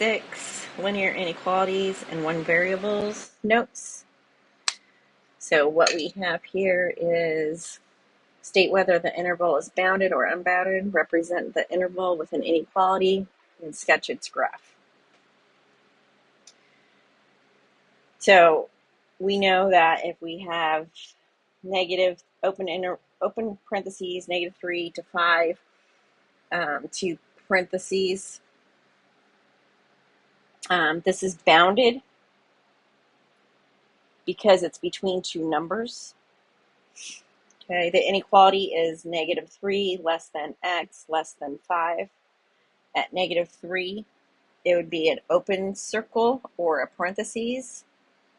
A6 linear inequalities and one variables notes. So what we have here is state whether the interval is bounded or unbounded, represent the interval with an inequality, and sketch its graph. So we know that if we have negative open parentheses, -3 to 5, two parentheses, this is bounded because it's between two numbers. Okay, the inequality is -3 less than x less than 5. At -3, it would be an open circle or a parentheses.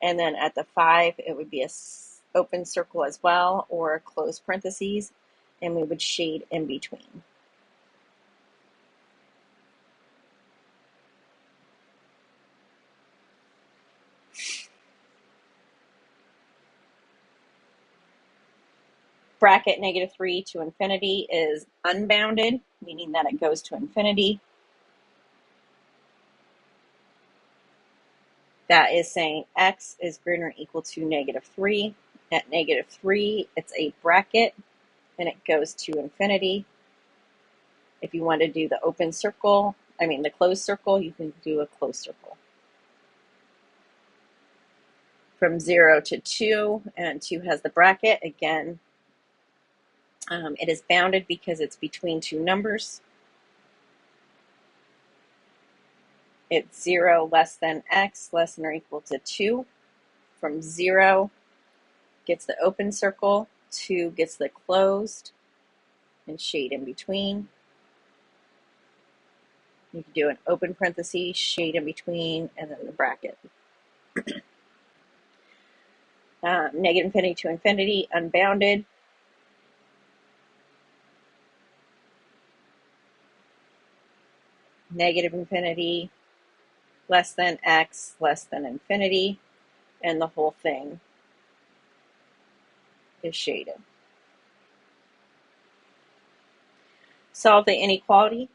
And then at the 5, it would be an open circle as well or a closed parentheses. And we would shade in between. Bracket -3 to infinity is unbounded, meaning that it goes to infinity. That is saying x is greater or equal to -3. At -3, it's a bracket, and it goes to infinity. If you want to do the open circle, the closed circle, you can do a closed circle. From 0 to 2, and 2 has the bracket, again, it is bounded because it's between two numbers. It's 0 less than x, less than or equal to 2. From 0 gets the open circle, 2 gets the closed, and shade in between. You can do an open parenthesis, shade in between, and then the bracket. -infinity to infinity, unbounded. -infinity, less than x, less than infinity, and the whole thing is shaded. Solve the inequality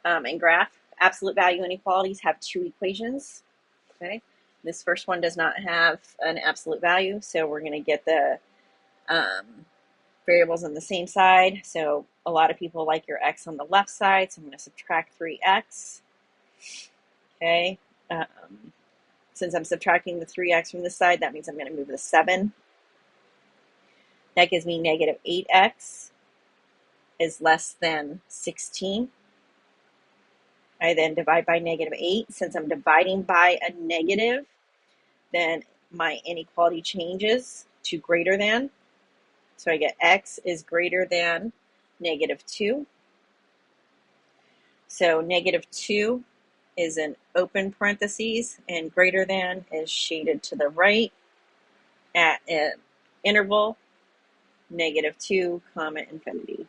and graph. Absolute value inequalities have two equations. Okay, this first one does not have an absolute value, so we're going to get the variables on the same side. So a lot of people like your x on the left side, so I'm going to subtract 3x. Okay, since I'm subtracting the 3x from this side, that means I'm going to move the 7. That gives me -8x is less than 16. I then divide by -8. Since I'm dividing by a negative, then my inequality changes to greater than. So I get x is greater than -2. So -2 is an open parentheses, and greater than is shaded to the right at an interval, -2, infinity.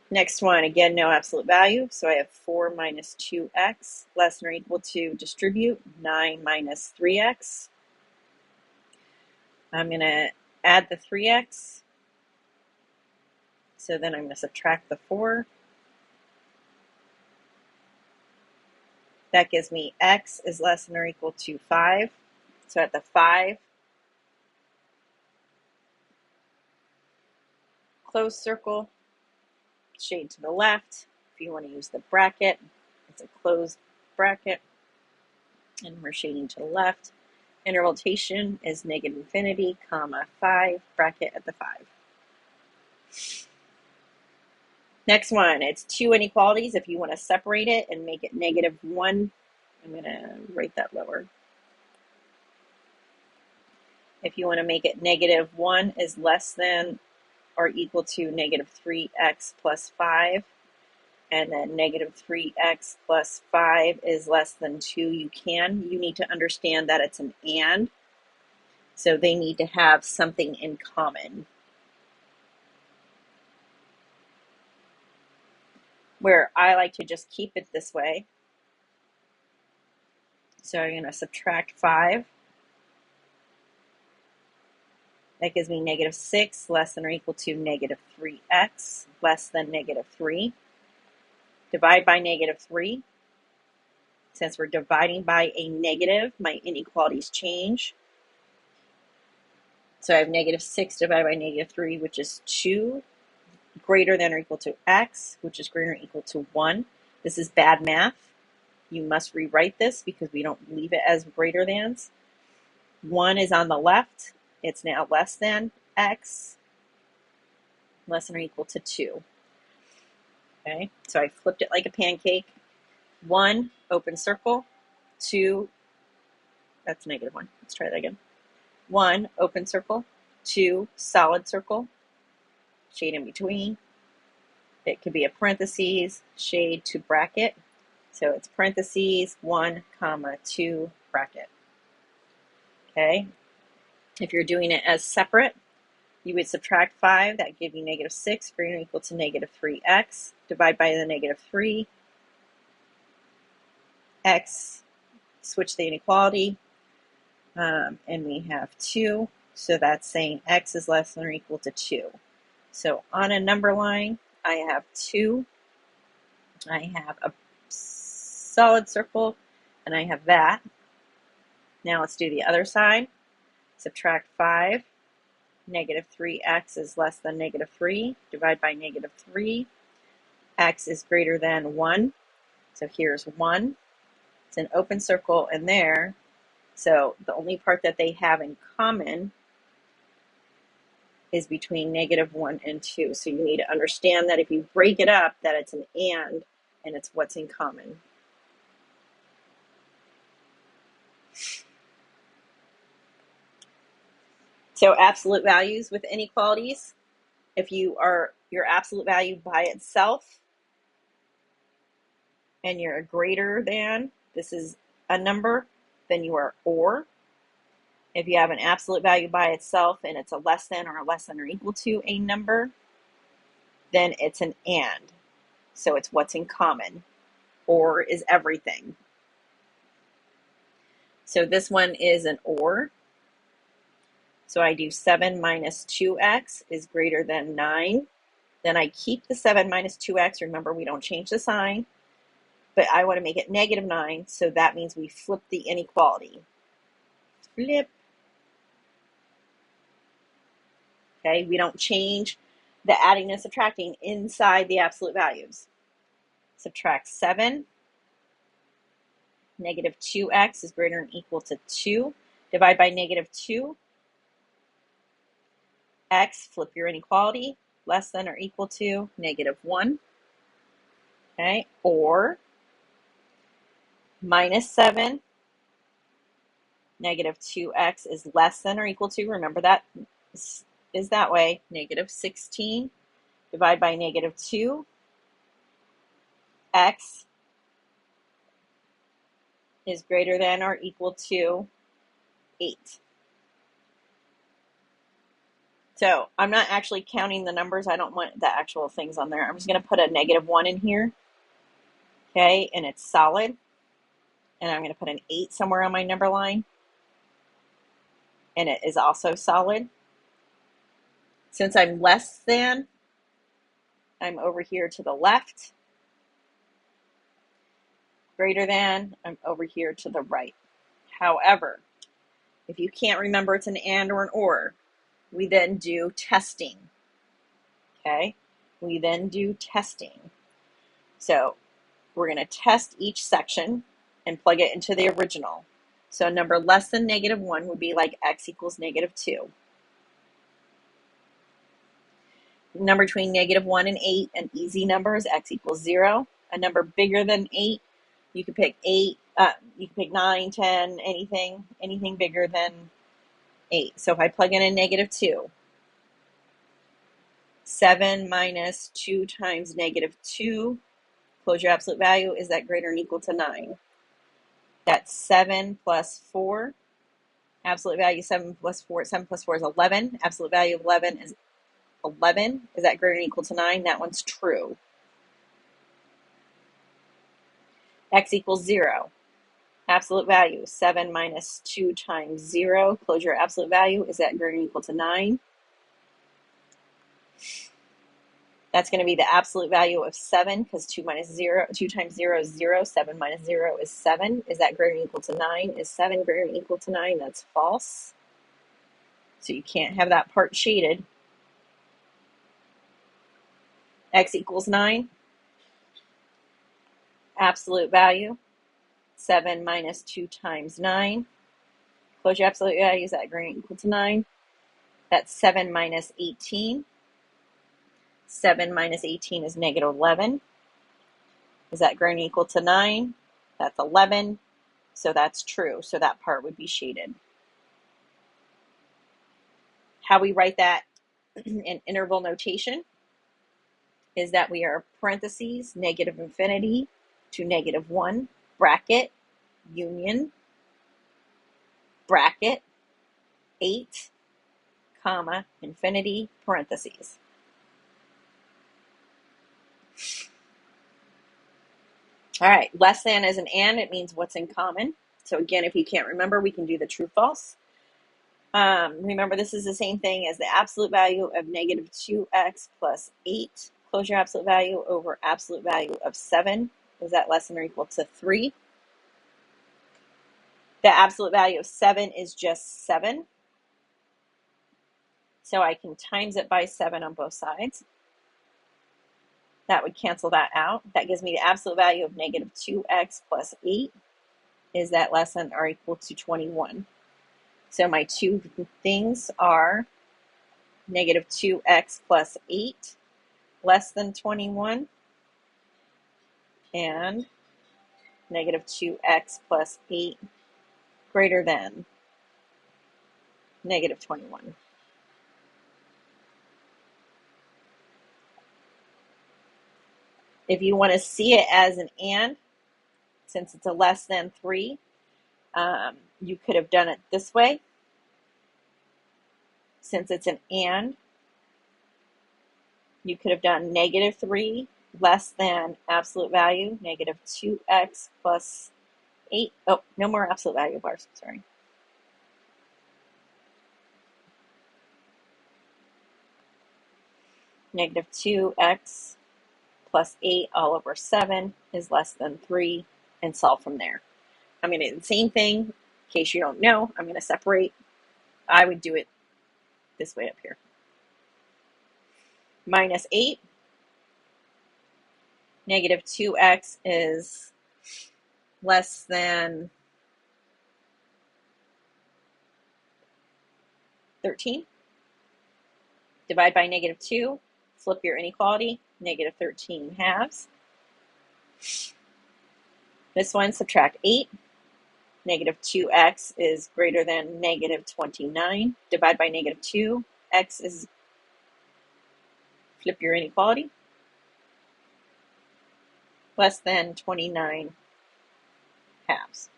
Next one, again, no absolute value. So I have 4 minus 2x less than or equal to distribute 9 minus 3x. I'm going to add the 3x. So then I'm going to subtract the 4. That gives me x is less than or equal to 5. So at the 5, closed circle, shade to the left. If you want to use the bracket, it's a closed bracket, and we're shading to the left. Intervaltation is -infinity, 5, bracket at the 5. Next one, it's two inequalities. If you want to separate it and make it -1, I'm going to write that lower. If you want to make it -1 is less than or equal to -3x plus 5, and then -3x plus 5 is less than 2, you need to understand that it's an and, so they need to have something in common. Where I like to just keep it this way. So I'm going to subtract 5. That gives me -6 less than or equal to -3x less than -3. divide by -3. Since we're dividing by a negative, my inequalities change. So I have -6 divided by -3, which is 2, greater than or equal to x, which is greater than or equal to 1. This is bad math. You must rewrite this because we don't leave it as greater thans. 1 is on the left. It's now less than x, less than or equal to 2. Okay, so I flipped it like a pancake. 1, open circle. 2, that's -1. Let's try that again. 1, open circle. 2, solid circle. Shade in between. It could be a parentheses, shade to bracket. So it's parentheses, 1, comma, 2, bracket. Okay. If you're doing it as separate, you would subtract 5. That would give you -6, greater than or equal to -3x. Divide by the -3. X, switch the inequality, and we have 2. So that's saying x is less than or equal to 2. So on a number line, I have 2. I have a solid circle, and I have that. Now let's do the other side. Subtract 5. -3x is less than -3. Divide by -3. X is greater than 1. So here's 1. It's an open circle in there. So the only part that they have in common is between -1 and 2. So you need to understand that if you break it up, that it's an and it's what's in common. So absolute values with inequalities, if you are your absolute value by itself and you're a greater than, this is a number, then you are or. If you have an absolute value by itself and it's a less than or equal to a number, then it's an and. So it's what's in common. Or is everything. So this one is an or. So I do 7 minus 2x is greater than 9. Then I keep the 7 minus 2x. Remember, we don't change the sign. But I want to make it -9, so that means we flip the inequality. Flip. Okay, we don't change the adding and subtracting inside the absolute values. Subtract 7. -2x is greater than or equal to 2. Divide by -2. X, flip your inequality, less than or equal to -1. Okay, or -7. -2x is less than or equal to, remember that is that way, -16. Divide by -2. X is greater than or equal to 8. So I'm not actually counting the numbers. I don't want the actual things on there. I'm just going to put a -1 in here. Okay, and it's solid. And I'm going to put an 8 somewhere on my number line. And it is also solid. Since I'm less than, I'm over here to the left. Greater than, I'm over here to the right. However, if you can't remember it's an and or an or, we then do testing. Okay, we then do testing. So we're going to test each section and plug it into the original. So a number less than -1 would be like x equals -2. Number between -1 and 8, an easy number is x equals 0. A number bigger than 8, you could pick 8, you can pick 9, 10, anything bigger than 8. So if I plug in a -2, 7 minus 2 times -2, close your absolute value, is that greater than or equal to 9? That's 7 plus 4. Absolute value 7 plus 4. 7 plus 4 is 11. Absolute value of 11 is 11. Is that greater than or equal to 9? That one's true. X equals 0. Absolute value 7 minus 2 times 0. Close your absolute value. Is that greater than or equal to 9? That's going to be the absolute value of 7, because 2 times 0 is 0. 7 minus 0 is 7. Is that greater than or equal to 9? Is 7 greater than or equal to 9? That's false. So you can't have that part shaded. X equals 9. Absolute value, 7 minus 2 times 9. Close your absolute value. Is that greater than or equal to 9? That's 7 minus 18. 7 minus 18 is negative 11. Is that greater than or equal to 9? That's 11. So that's true. So that part would be shaded. How we write that in interval notation is that we are parentheses, negative infinity to negative 1, bracket, union, bracket, 8, comma, infinity, parentheses. All right, less than is an and. It means what's in common. So again, if you can't remember, we can do the true false. Remember, this is the same thing as the absolute value of negative 2x plus 8. Close your absolute value over absolute value of 7. Is that less than or equal to 3? The absolute value of 7 is just 7. So I can times it by 7 on both sides. That would cancel that out. That gives me the absolute value of negative 2x plus 8. Is that less than or equal to 21? So my two things are negative 2x plus 8 less than 21 and negative 2x plus 8 greater than negative 21. If you want to see it as an and, since it's a less than 3, you could have done it this way. Since it's an and, you could have done negative 3 less than absolute value, negative 2x plus 8. Oh, no more absolute value bars, sorry. Negative 2x plus 8 all over 7 is less than 3, and solve from there. I'm going to do the same thing. In case you don't know, I'm going to separate. I would do it this way up here. Minus 8. Negative 2x is less than 13. Divide by negative 2. Flip your inequality. Negative 13 halves. This one, subtract 8. Negative 2x is greater than negative 29. Divide by negative 2. X is, flip your inequality, less than 29 halves.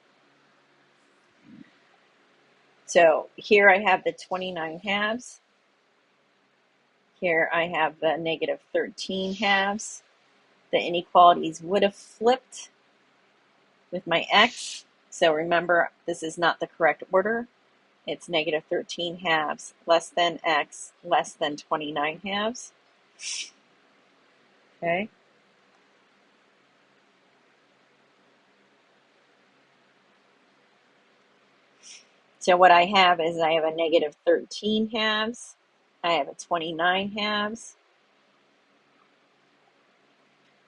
So here I have the 29 halves. Here I have the negative 13 halves. The inequalities would have flipped with my x. So remember, this is not the correct order. It's negative 13 halves less than x less than 29 halves. Okay. So what I have is I have a negative 13 halves. I have a 29 halves.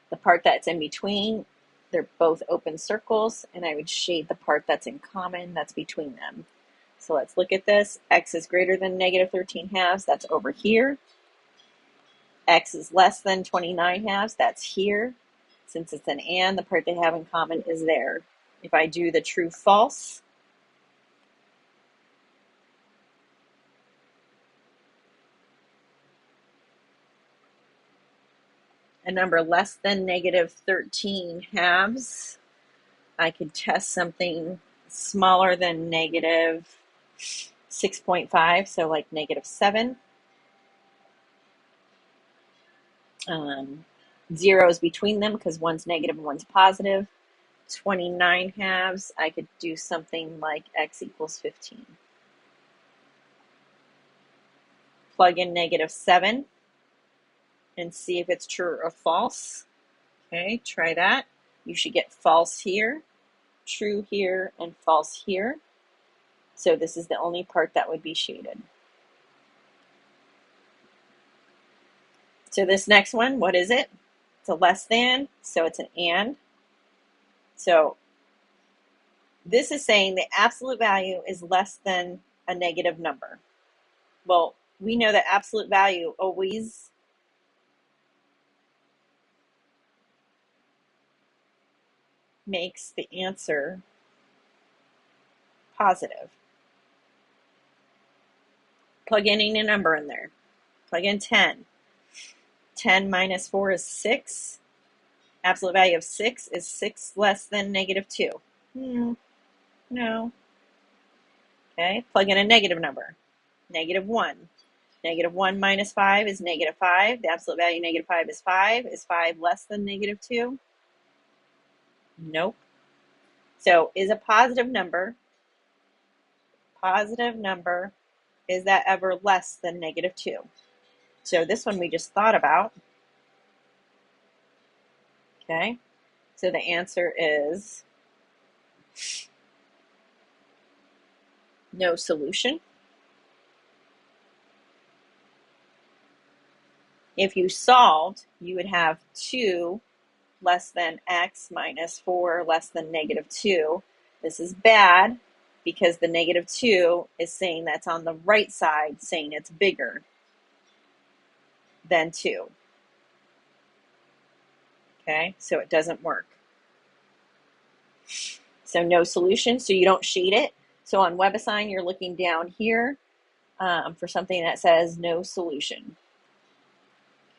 The part that's in between, they're both open circles, and I would shade the part that's in common that's between them. So let's look at this. X is greater than negative 13 halves. That's over here. X is less than 29 halves. That's here. Since it's an and, the part they have in common is there. If I do the true false, a number less than negative 13 halves, I could test something smaller than negative 6.5, so like negative 7. Zeros between them because one's negative and one's positive. 29 halves, I could do something like x equals 15. Plug in negative 7. and see if it's true or false. Okay, try that. You should get false here, true here, and false here. So this is the only part that would be shaded. So this next one, what is it? It's a less than, so it's an and. So this is saying the absolute value is less than a negative number. Well, we know that absolute value always makes the answer positive. Plug any number in there. Plug in 10. 10 minus 4 is 6. Absolute value of 6 is 6 less than negative 2. No. Okay, plug in a negative number. Negative 1. Negative 1 minus 5 is negative 5. The absolute value of negative 5 is 5. Is 5 less than negative 2? Nope. So is a positive number, is that ever less than negative 2? So this one we just thought about. Okay, so the answer is no solution. If you solved, you would have 2 less than x minus 4 less than negative 2. This is bad because the negative 2 is saying that's on the right side, saying it's bigger than 2. Okay, so it doesn't work. So no solution, so you don't shade it. So on WebAssign, you're looking down here for something that says no solution.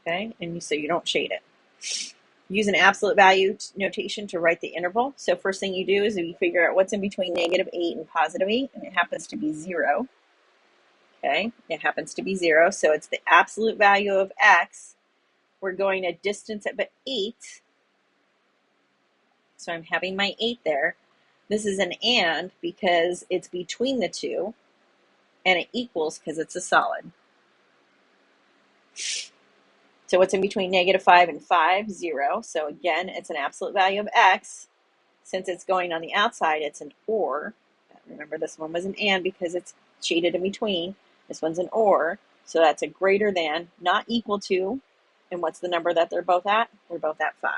Okay, and so you don't shade it. Use an absolute value notation to write the interval. So first thing you do is you figure out what's in between negative 8 and positive 8, and it happens to be 0. Okay, it happens to be 0, so it's the absolute value of x. We're going a distance at 8, so I'm having my 8 there. This is an and because it's between the two, and it equals because it's a solid. So what's in between negative 5 and 5? 0. So again, it's an absolute value of x. Since it's going on the outside, it's an or. Remember, this one was an and because it's shaded in between. This one's an or. So that's a greater than, not equal to. And what's the number that they're both at? They're both at 5.